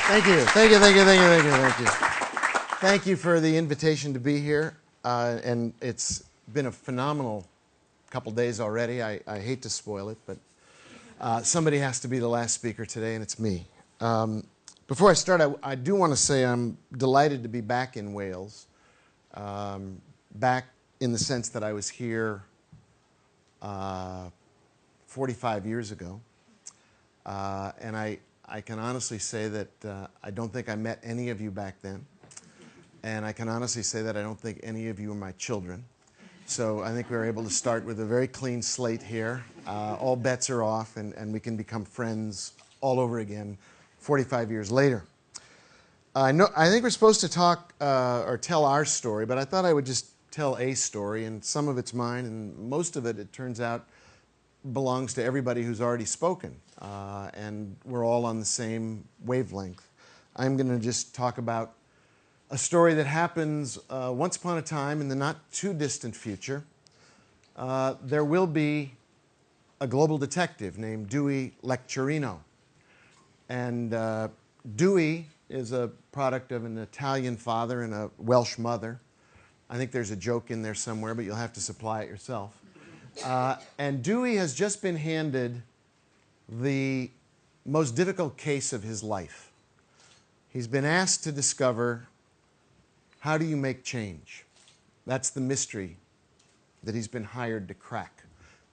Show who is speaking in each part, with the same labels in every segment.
Speaker 1: Thank you, thank you, thank you, thank you, thank you, thank you. Thank you for the invitation to be here, and it's been a phenomenal couple days already. I hate to spoil it, but somebody has to be the last speaker today, and it's me. Before I start, I do want to say I'm delighted to be back in Wales, back in the sense that I was here 45 years ago, and I can honestly say that I don't think I met any of you back then, and I can honestly say that I don't think any of you are my children. So I think we're able to start with a very clean slate here. All bets are off, and we can become friends all over again 45 years later. I think we're supposed to talk or tell our story, but I thought I would just tell a story, and some of it's mine, and most of it, it turns out, belongs to everybody who's already spoken, and we're all on the same wavelength. I'm going to just talk about a story that happens once upon a time in the not too distant future. There will be a global detective named Dewey Lecturino, and Dewey is a product of an Italian father and a Welsh mother. I think there's a joke in there somewhere, but you'll have to supply it yourself. And Dewey has just been handed the most difficult case of his life. He's been asked to discover, how do you make change? That's the mystery that he's been hired to crack.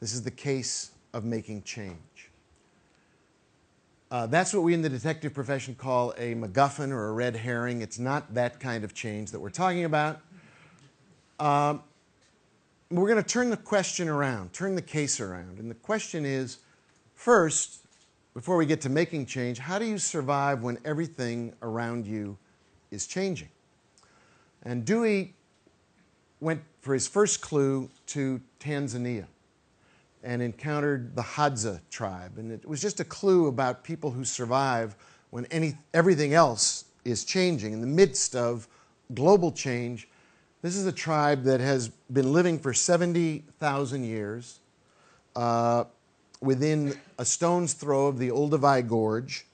Speaker 1: This is the case of making change. That's what we in the detective profession call a MacGuffin or a red herring. It's not that kind of change that we're talking about. We're going to turn the question around, turn the case around. And the question is, first, before we get to making change, how do you survive when everything around you is changing? And Dewey went for his first clue to Tanzania and encountered the Hadza tribe. And it was just a clue about people who survive when everything else is changing. In the midst of global change, this is a tribe that has been living for 70,000 years within a stone's throw of the Olduvai Gorge.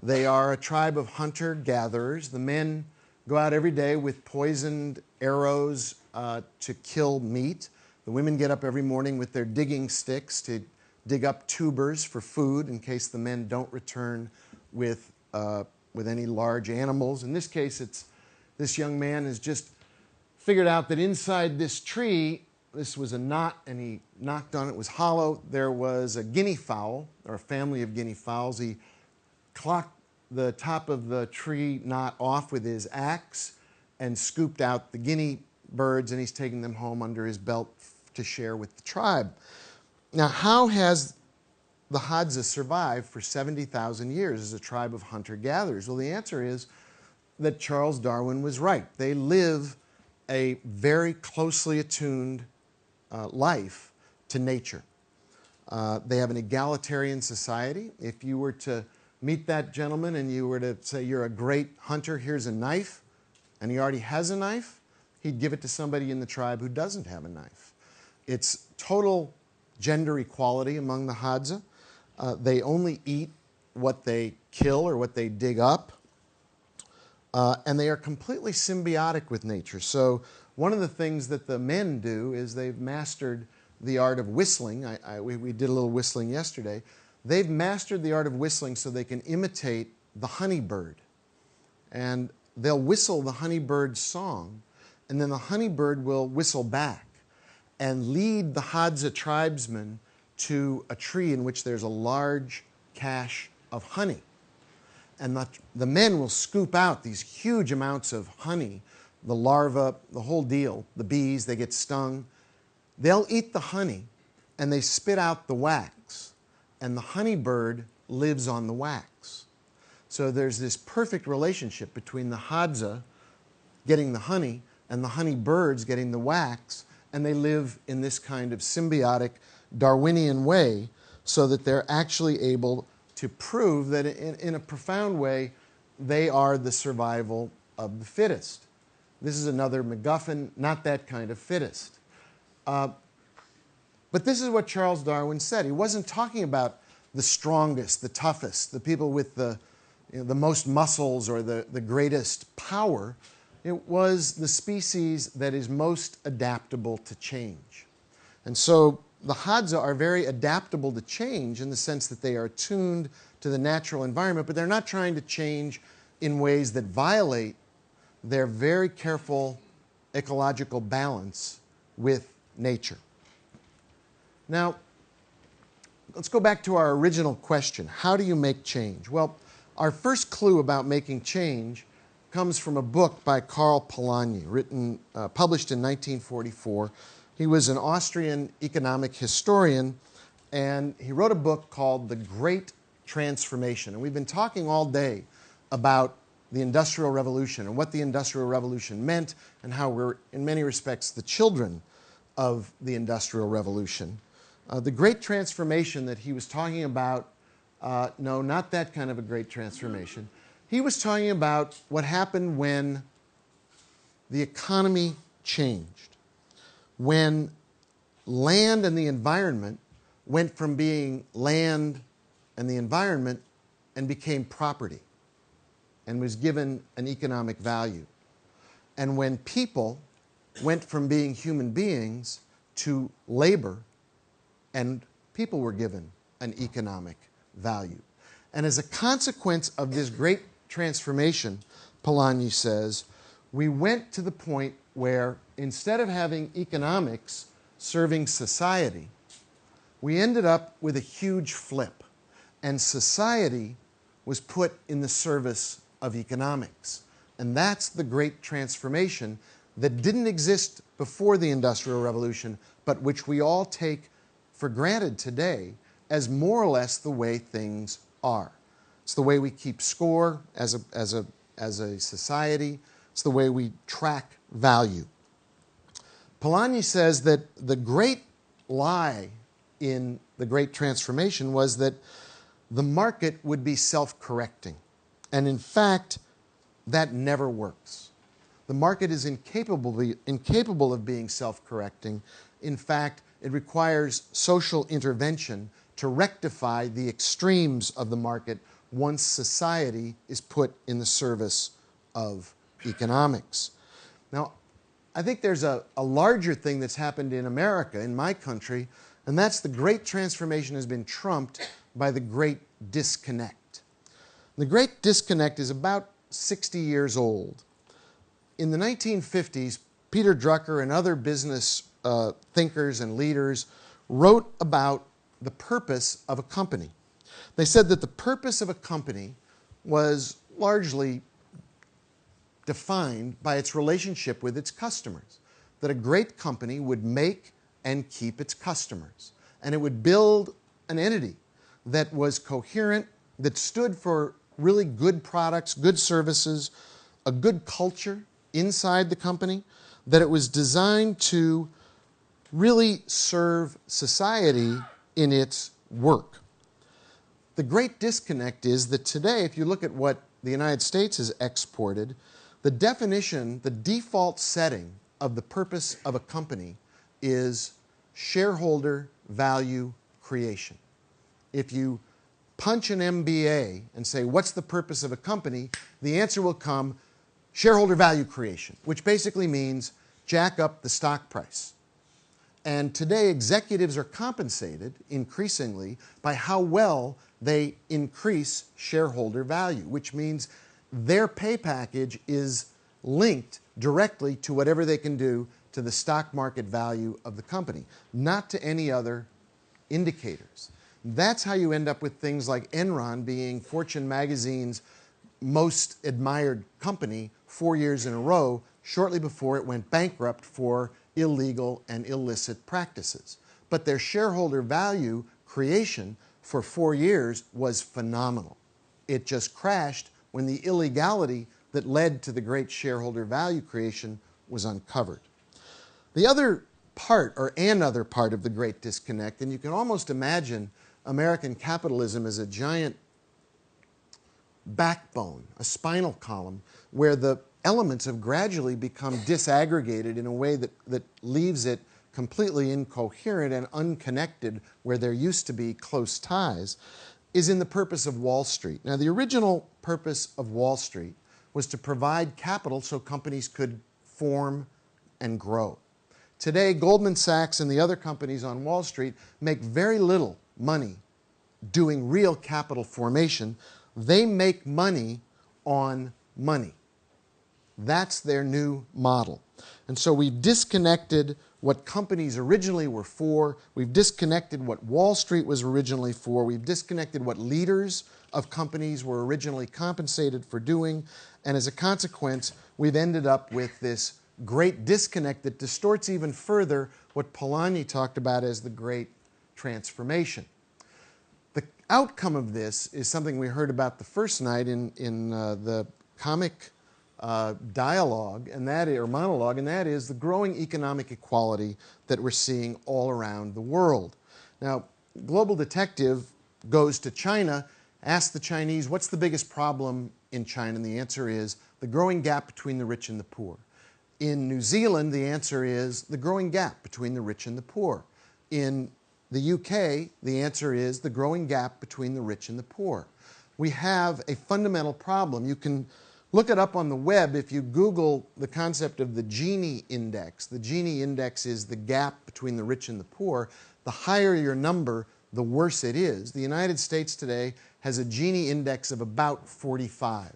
Speaker 1: They are a tribe of hunter-gatherers. The men go out every day with poisoned arrows to kill meat. The women get up every morning with their digging sticks to dig up tubers for food in case the men don't return with any large animals. In this case, this young man has just figured out that inside this tree, this was a knot, and he knocked on it. It was hollow. There was a guinea fowl, or a family of guinea fowls. He clocked the top of the tree knot off with his axe and scooped out the guinea birds, and he's taking them home under his belt to share with the tribe. Now, how has the Hadza survived for 70,000 years as a tribe of hunter-gatherers? Well, the answer is that Charles Darwin was right. They live a very closely attuned life to nature. They have an egalitarian society. If you were to meet that gentleman and you were to say, you're a great hunter, here's a knife, and he already has a knife, he'd give it to somebody in the tribe who doesn't have a knife. It's total gender equality among the Hadza. They only eat what they kill or what they dig up. And they are completely symbiotic with nature. So one of the things that the men do is they've mastered the art of whistling. We did a little whistling yesterday. They've mastered the art of whistling so they can imitate the honeybird. And they'll whistle the honeybird's song, and then the honeybird will whistle back and lead the Hadza tribesmen to a tree in which there's a large cache of honey. And the men will scoop out these huge amounts of honey, the larvae, the whole deal, the bees, they get stung. They'll eat the honey, and they spit out the wax, and the honeybird lives on the wax. So there's this perfect relationship between the Hadza getting the honey and the honeybirds getting the wax, and they live in this kind of symbiotic Darwinian way so that they're actually able to prove that in a profound way, they are the survival of the fittest. This is another MacGuffin, not that kind of fittest. But this is what Charles Darwin said. He wasn't talking about the strongest, the toughest, the people with the the most muscles or the greatest power. It was the species that is most adaptable to change. And so the Hadza are very adaptable to change in the sense that they are attuned to the natural environment, but they're not trying to change in ways that violate their very careful ecological balance with nature. Now, let's go back to our original question. How do you make change? Well, our first clue about making change comes from a book by Karl Polanyi, published in 1944. He was an Austrian economic historian, and he wrote a book called The Great Transformation. And we've been talking all day about the Industrial Revolution and what the Industrial Revolution meant and how we're, in many respects, the children of the Industrial Revolution. The Great Transformation that he was talking about, no, not that kind of a great transformation. He was talking about what happened when the economy changed, when land and the environment went from being land and the environment and became property and was given an economic value. And when people went from being human beings to labor and people were given an economic value. And as a consequence of this great transformation, Polanyi says, we went to the point where instead of having economics serving society, we ended up with a huge flip. And society was put in the service of economics. And that's the great transformation that didn't exist before the Industrial Revolution, but which we all take for granted today as more or less the way things are. It's the way we keep score as a society. It's the way we track value. Polanyi says that the great lie in the Great Transformation was that the market would be self-correcting. And in fact, that never works. The market is incapable of being self-correcting. In fact, it requires social intervention to rectify the extremes of the market once society is put in the service of economics. Now, I think there's a larger thing that's happened in America, in my country, and that's the Great Transformation has been trumped by the Great Disconnect. The Great Disconnect is about 60 years old. In the 1950s, Peter Drucker and other business thinkers and leaders wrote about the purpose of a company. They said that the purpose of a company was largely defined by its relationship with its customers, that a great company would make and keep its customers, and it would build an entity that was coherent, that stood for really good products, good services, a good culture inside the company, that it was designed to really serve society in its work. The great disconnect is that today, if you look at what the United States has exported, the definition, the default setting of the purpose of a company is shareholder value creation. If you punch an MBA and say, what's the purpose of a company? The answer will come, shareholder value creation, which basically means jack up the stock price. And today, executives are compensated increasingly by how well they increase shareholder value, which means their pay package is linked directly to whatever they can do to the stock market value of the company, not to any other indicators. That's how you end up with things like Enron being Fortune magazine's most admired company 4 years in a row, shortly before it went bankrupt for illegal and illicit practices. But their shareholder value creation for 4 years was phenomenal. It just crashed when the illegality that led to the great shareholder value creation was uncovered. The other part, or another part of the great disconnect, and you can almost imagine American capitalism as a giant backbone, a spinal column, where the elements have gradually become disaggregated in a way that leaves it completely incoherent and unconnected where there used to be close ties. is in the purpose of Wall Street. Now, the original purpose of Wall Street was to provide capital so companies could form and grow. Today, Goldman Sachs and the other companies on Wall Street make very little money doing real capital formation. They make money on money. That's their new model. And so we've disconnected what companies originally were for. We've disconnected what Wall Street was originally for. We've disconnected what leaders of companies were originally compensated for doing. And as a consequence, we've ended up with this great disconnect that distorts even further what Polanyi talked about as the great transformation. The outcome of this is something we heard about the first night in the comic dialogue, and that or monologue, and that is the growing economic equality that we're seeing all around the world. Now, Global Detective goes to China, asks the Chinese, what's the biggest problem in China? And the answer is the growing gap between the rich and the poor. In New Zealand, the answer is the growing gap between the rich and the poor. In the UK, the answer is the growing gap between the rich and the poor. We have a fundamental problem. You can look it up on the web if you Google the concept of the Gini index. The Gini index is the gap between the rich and the poor. The higher your number, the worse it is. The United States today has a Gini index of about 45.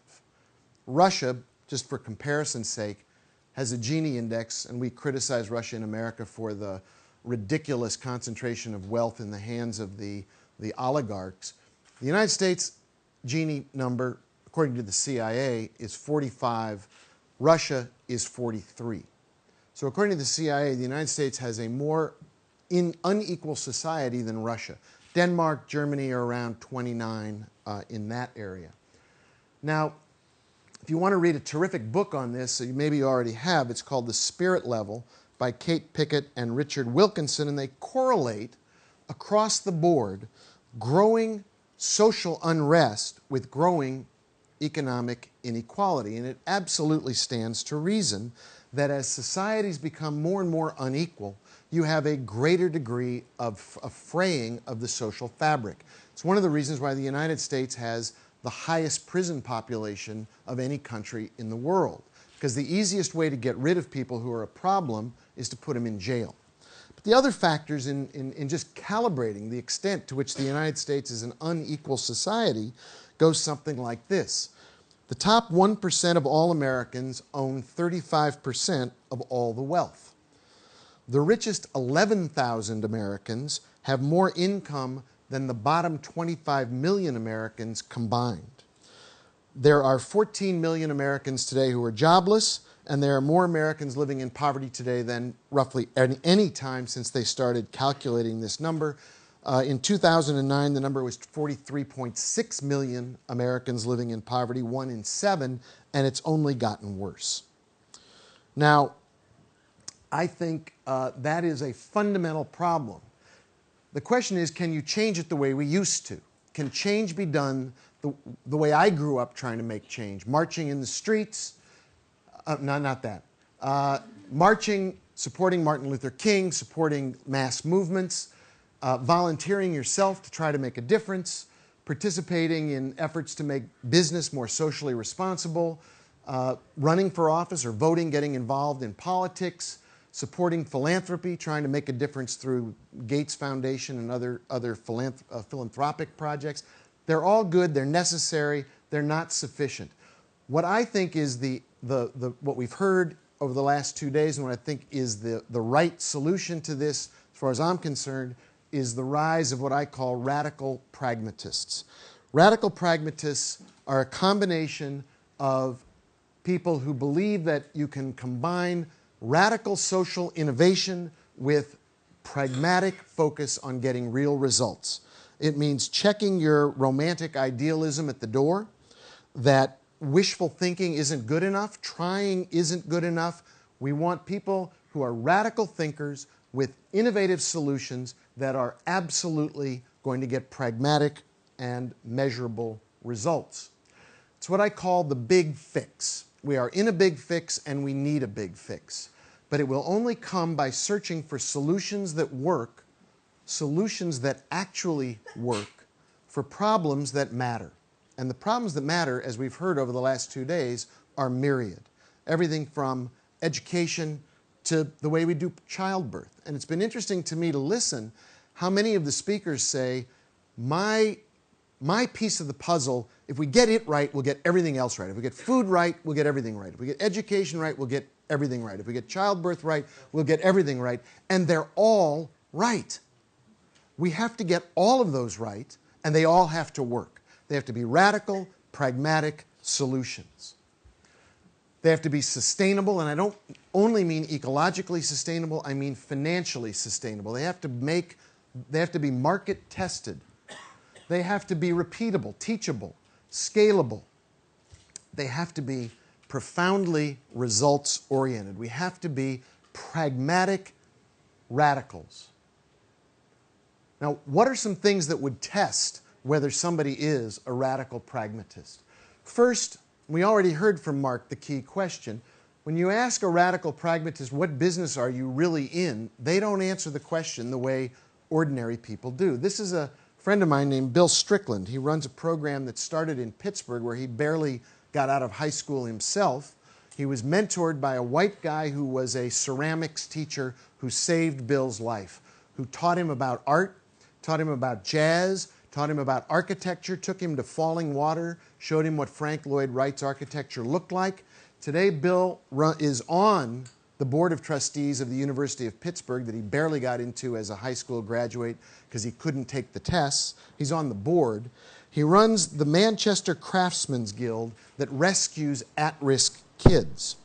Speaker 1: Russia, just for comparison's sake, has a Gini index, and we criticize Russia in America for the ridiculous concentration of wealth in the hands of the oligarchs. The United States Gini number, according to the CIA, is 45. Russia is 43. So according to the CIA, the United States has a more unequal society than Russia. Denmark, Germany are around 29 in that area. Now, if you want to read a terrific book on this, so you maybe already have, it's called The Spirit Level by Kate Pickett and Richard Wilkinson, and they correlate across the board growing social unrest with growing economic inequality. And it absolutely stands to reason that as societies become more and more unequal, you have a greater degree of fraying of the social fabric. It's one of the reasons why the United States has the highest prison population of any country in the world, because the easiest way to get rid of people who are a problem is to put them in jail. But the other factors in just calibrating the extent to which the United States is an unequal society goes something like this. The top 1% of all Americans own 35% of all the wealth. The richest 11,000 Americans have more income than the bottom 25 million Americans combined. There are 14 million Americans today who are jobless, and there are more Americans living in poverty today than roughly any time since they started calculating this number. In 2009, the number was 43.6 million Americans living in poverty, 1 in 7, and it's only gotten worse. Now, I think that is a fundamental problem. The question is, can you change it the way we used to? Can change be done the way I grew up trying to make change? Marching in the streets, not that. Marching, supporting Martin Luther King, supporting mass movements, volunteering yourself to try to make a difference, participating in efforts to make business more socially responsible, running for office or voting, getting involved in politics, supporting philanthropy, trying to make a difference through Gates Foundation and other philanthropic projects. They're all good, they're necessary, they're not sufficient. What I think is what we've heard over the last 2 days, and what I think is the right solution to this, as far as I'm concerned, is the rise of what I call radical pragmatists. Radical pragmatists are a combination of people who believe that you can combine radical social innovation with pragmatic focus on getting real results. It means checking your romantic idealism at the door, that wishful thinking isn't good enough, trying isn't good enough. We want people who are radical thinkers with innovative solutions that are absolutely going to get pragmatic and measurable results. It's what I call the big fix. We are in a big fix and we need a big fix. But it will only come by searching for solutions that work, solutions that actually work for for problems that matter. And the problems that matter, as we've heard over the last 2 days, are myriad. Everything from education to the way we do childbirth. And it's been interesting to me to listen how many of the speakers say, my piece of the puzzle, if we get it right, we'll get everything else right. If we get food right, we'll get everything right. If we get education right, we'll get everything right. If we get childbirth right, we'll get everything right. And they're all right. We have to get all of those right, and they all have to work. They have to be radical, pragmatic solutions. They have to be sustainable, and I don't only mean ecologically sustainable, I mean financially sustainable. They have to be market tested. They have to be repeatable, teachable, scalable. They have to be profoundly results-oriented. We have to be pragmatic radicals. Now, what are some things that would test whether somebody is a radical pragmatist? First, we already heard from Mark the key question. When you ask a radical pragmatist, what business are you really in, they don't answer the question the way ordinary people do. This is a friend of mine named Bill Strickland. He runs a program that started in Pittsburgh where he barely got out of high school himself. He was mentored by a white guy who was a ceramics teacher who saved Bill's life, who taught him about art, taught him about jazz, taught him about architecture, took him to Falling Water, showed him what Frank Lloyd Wright's architecture looked like. Today, Bill is on the Board of Trustees of the University of Pittsburgh that he barely got into as a high school graduate because he couldn't take the tests. He's on the board. He runs the Manchester Craftsmen's Guild that rescues at-risk kids.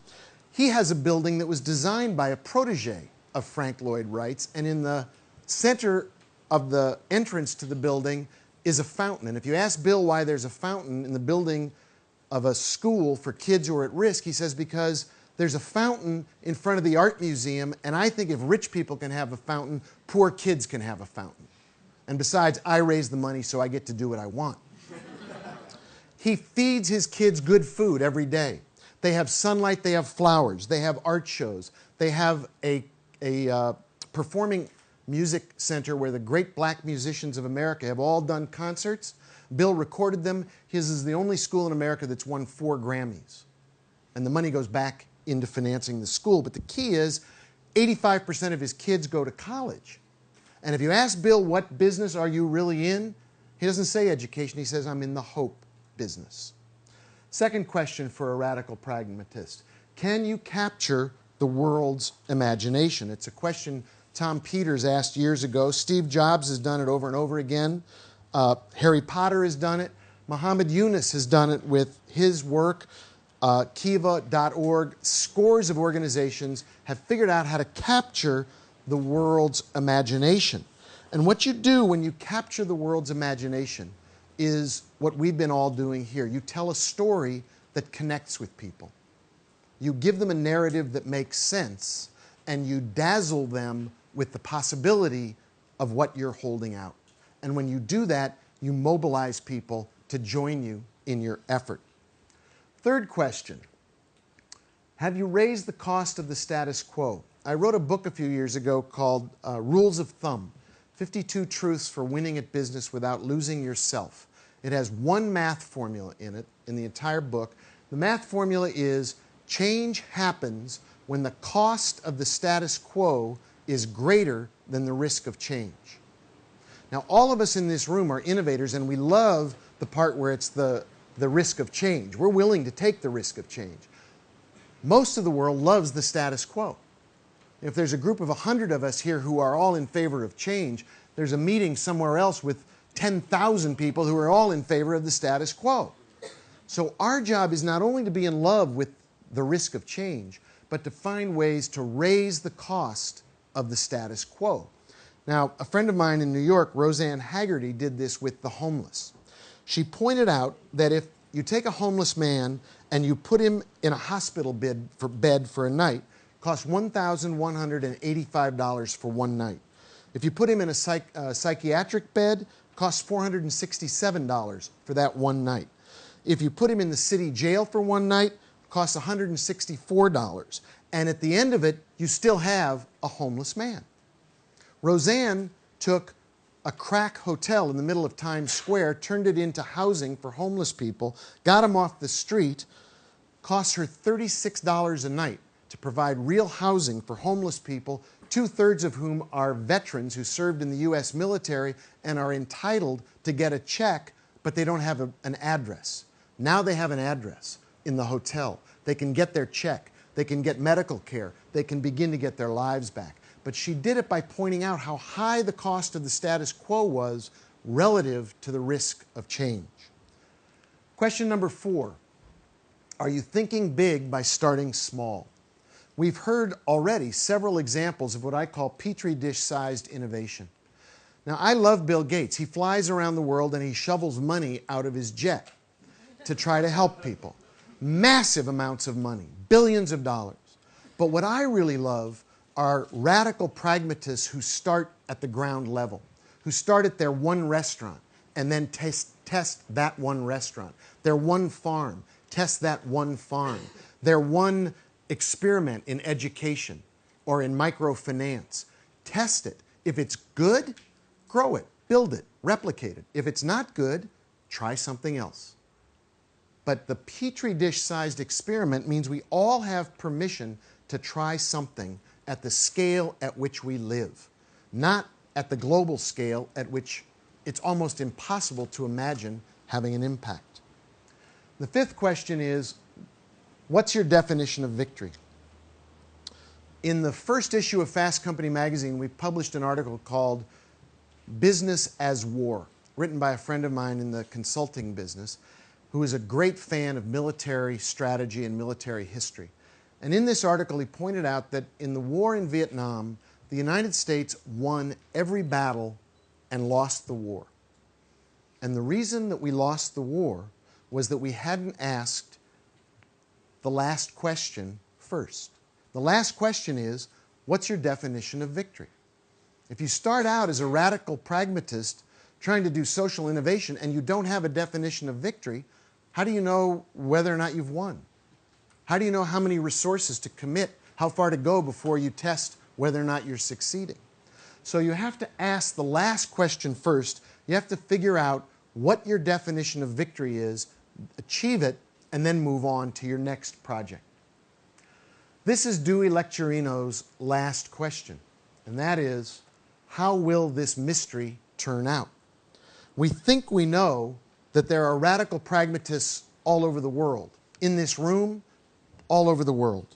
Speaker 1: He has a building that was designed by a protege of Frank Lloyd Wright's, and in the center of the entrance to the building is a fountain. And if you ask Bill why there's a fountain in the building of a school for kids who are at risk, he says because there's a fountain in front of the art museum, and I think if rich people can have a fountain, poor kids can have a fountain. And besides, I raise the money, so I get to do what I want. He feeds his kids good food every day. They have sunlight, they have flowers, they have art shows, they have a performing music center where the great black musicians of America have all done concerts. Bill recorded them. His is the only school in America that's won 4 Grammys. And the money goes back into financing the school. But the key is 85% of his kids go to college. And if you ask Bill, what business are you really in? He doesn't say education. He says, I'm in the hope business. Second question for a radical pragmatist. Can you capture the world's imagination? It's a question Tom Peters asked years ago. Steve Jobs has done it over and over again. Harry Potter has done it. Muhammad Yunus has done it with his work. Kiva.org, scores of organizations have figured out how to capture the world's imagination. And what you do when you capture the world's imagination is what we've been all doing here. You tell a story that connects with people. You give them a narrative that makes sense, and you dazzle them with the possibility of what you're holding out. And when you do that, you mobilize people to join you in your effort. Third question, have you raised the cost of the status quo? I wrote a book a few years ago called Rules of Thumb, 52 Truths for Winning at Business Without Losing Yourself. It has one math formula in it, in the entire book. The math formula is change happens when the cost of the status quo is greater than the risk of change. Now, all of us in this room are innovators, and we love the part where it's the risk of change. We're willing to take the risk of change. Most of the world loves the status quo. If there's a group of 100 of us here who are all in favor of change, there's a meeting somewhere else with 10,000 people who are all in favor of the status quo. So our job is not only to be in love with the risk of change, but to find ways to raise the cost of the status quo. Now, a friend of mine in New York, Roseanne Haggerty, did this with the homeless. She pointed out that if you take a homeless man and you put him in a hospital bed for a night, it costs $1,185 for one night. If you put him in a psychiatric bed, it costs $467 for that one night. If you put him in the city jail for one night, it costs $164. And at the end of it, you still have a homeless man. Roseanne took a crack hotel in the middle of Times Square, turned it into housing for homeless people, got them off the street, cost her $36 a night to provide real housing for homeless people, 2/3 of whom are veterans who served in the U.S. military and are entitled to get a check, but they don't have an address. Now they have an address in the hotel. They can get their check. They can get medical care. They can begin to get their lives back. But she did it by pointing out how high the cost of the status quo was relative to the risk of change. Question number 4. Are you thinking big by starting small? We've heard already several examples of what I call petri dish-sized innovation. Now, I love Bill Gates. He flies around the world and he shovels money out of his jet to try to help people. Massive amounts of money, billions of dollars. But what I really love are radical pragmatists who start at the ground level, who start at their one restaurant and then test that one restaurant, their one farm, test that one farm, their one experiment in education or in microfinance. Test it. If it's good, grow it, build it, replicate it. If it's not good, try something else. But the petri dish-sized experiment means we all have permission to try something at the scale at which we live, not at the global scale at which it's almost impossible to imagine having an impact. The 5th question is, what's your definition of victory? In the first issue of Fast Company magazine, we published an article called Business as War, written by a friend of mine in the consulting business, who is a great fan of military strategy and military history. And in this article, he pointed out that in the war in Vietnam, the United States won every battle and lost the war. And the reason that we lost the war was that we hadn't asked the last question first. The last question is, what's your definition of victory? If you start out as a radical pragmatist trying to do social innovation and you don't have a definition of victory, how do you know whether or not you've won? How do you know how many resources to commit, how far to go before you test whether or not you're succeeding? So you have to ask the last question first. You have to figure out what your definition of victory is, achieve it, and then move on to your next project. This is Dewey Lecturino's last question, and that is, how will this mystery turn out? We think we know that there are radical pragmatists all over the world, in this room, all over the world.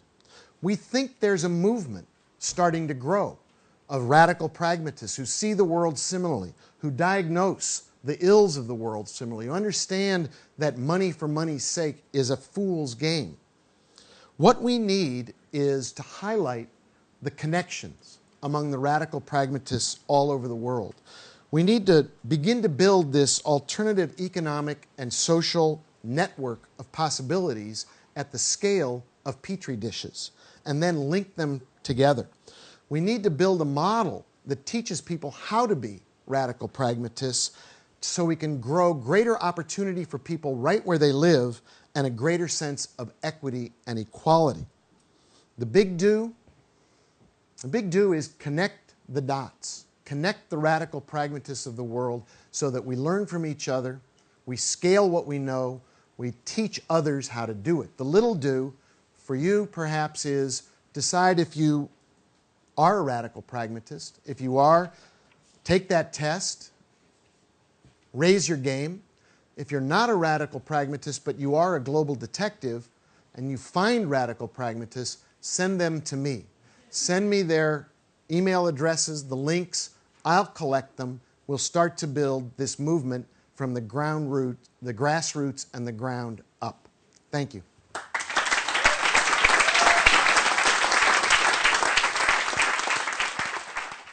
Speaker 1: We think there's a movement starting to grow of radical pragmatists who see the world similarly, who diagnose the ills of the world similarly, who understand that money for money's sake is a fool's game. What we need is to highlight the connections among the radical pragmatists all over the world. We need to begin to build this alternative economic and social network of possibilities at the scale of petri dishes, and then link them together. We need to build a model that teaches people how to be radical pragmatists so we can grow greater opportunity for people right where they live and a greater sense of equity and equality. The big do is connect the dots, connect the radical pragmatists of the world so that we learn from each other, we scale what we know, we teach others how to do it. The little do for you perhaps is decide if you are a radical pragmatist. If you are, take that test, raise your game. If you're not a radical pragmatist but you are a global detective and you find radical pragmatists, send them to me. Send me their email addresses, the links. I'll collect them. We'll start to build this movement from the grassroots and the ground up. Thank you.